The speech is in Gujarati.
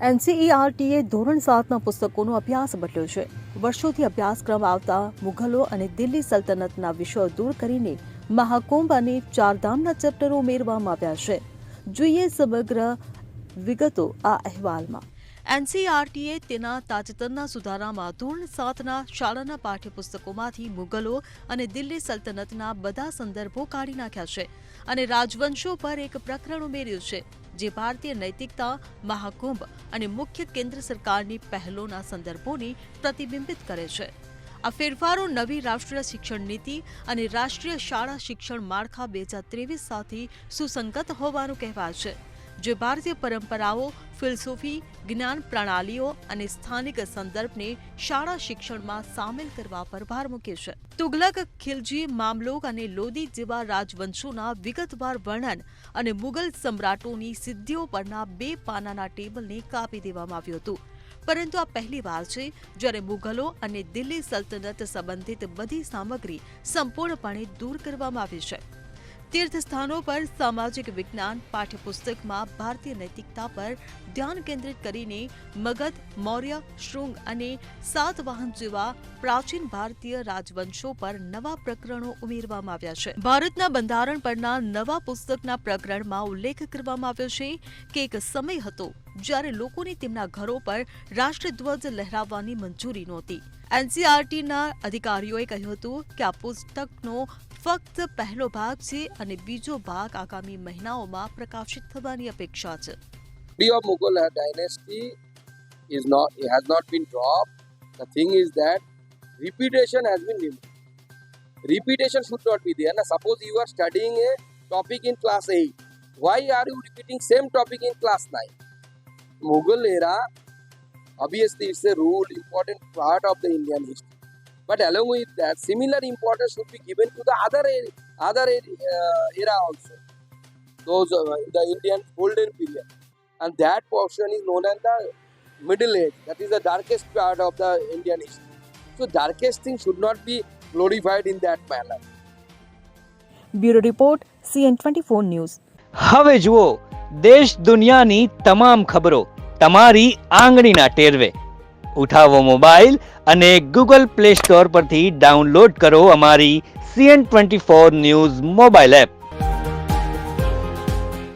એનસીઈઆરટીએ ધોરણ 7ના પુસ્તકોનો અભ્યાસ બદલ્યો છે. વર્ષોથી અભ્યાસક્રમ આવતા મુઘલો અને દિલ્હી સલ્તનતના વિષયો દૂર કરીને મહાકુંભ અને ચારધામના ચેપ્ટરો ઉમેરવામાં આવ્યા છે. જોઈએ સમગ્ર વિગતો આ અહેવાલમાં. એનસીઈઆરટીએ તેના તાજેતરના સુધારામાં ધોરણ 7ના શાળાના પાઠ્યપુસ્તકોમાંથી મુઘલો અને દિલ્હી સલ્તનતના બધા સંદર્ભો કાઢી નાખ્યા છે અને રાજવંશો પર એક પ્રકરણ ઉમેર્યું છે, જે ભારતીય નૈતિકતા, મહાકુંભ અને મુખ્ય કેન્દ્ર સરકારની પહેલોના સંદર્ભોને પ્રતિબિંબિત કરે છે. આ ફેરફારો નવી રાષ્ટ્રીય શિક્ષણ નીતિ અને રાષ્ટ્રીય શાળા શિક્ષણ માળખા 2023 સાથે સુસંગત હોવાનું કહેવાય છે, જે ભારતીય પરંપરાઓ, ફિલસૂફી, જ્ઞાન પ્રણાલીઓ અને સ્થાનિક સંદર્ભને શાળા શિક્ષણમાં સામેલ કરવા પર ભાર મૂકે છે. તુગલક, ખિલજી, મામલુક અને લોદી જેવા રાજવંશોના વિગતવાર વર્ણન અને મુગલ સમ્રાટોની સિદ્ધિઓ પરના 2 પાનાના ટેબલને કાપી દેવામાં આવ્યું હતું. પરંતુ આ પહેલીવાર છે જ્યારે મુઘલો અને દિલ્હી સલ્તનત સંબંધિત બધી સામગ્રી સંપૂર્ણપણે દૂર કરવામાં આવી છે. તીર્થસ્થાનો પર સામાજિક વિજ્ઞાન પાઠ્યપુસ્તકમાં ભારતીય નૈતિકતા પર ધ્યાન કેન્દ્રિત કરીને મગધ, મૌર્ય, શૃંગ અને સાતવાહન જેવા પ્રાચીન ભારતીય રાજવંશો પર નવા પ્રકરણો ઉમેરવામાં આવ્યા છે. ભારતના બંધારણ પરના નવા પુસ્તકના પ્રકરણમાં ઉલ્લેખ કરવામાં આવ્યો છે કે એક સમય હતો જ્યારે લોકોને તેમના ઘરો પર રાષ્ટ્રધ્વજ લહેરાવવાની મંજૂરી નહોતી. એનસીઈઆરટીના અધિકારીઓએ કહ્યું હતું કે આ પુસ્તકનો ફક્ત પહેલો ભાગ છે અને બીજો ભાગ આગામી મહિનાઓમાં પ્રકાશિત થવાની અપેક્ષા છે. Of Mughal dynasty has not been dropped. The thing is that repetition has been removed. Repetition should not be there. Now, suppose you are studying a topic in class 8. Why are you repeating same topic in class 9? Mughal era, obviously it's a rule, important part of the Indian history. But along with that, similar importance should be given to the other era also. Those the Indian golden period. And that portion is known as the Middle Age. That is the darkest part of the Indian history. So darkest thing should not be glorified in that manner. Bureau report CN24 news. હવે જુઓ દેશ દુનિયાની તમામ ખબરો તમારી આંગળીના ટેરવે. ઉઠાવો મોબાઈલ અને ગૂગલ પ્લે સ્ટોર પરથી ડાઉનલોડ કરો અમારી CN24 ન્યૂઝ મોબાઈલ એપ.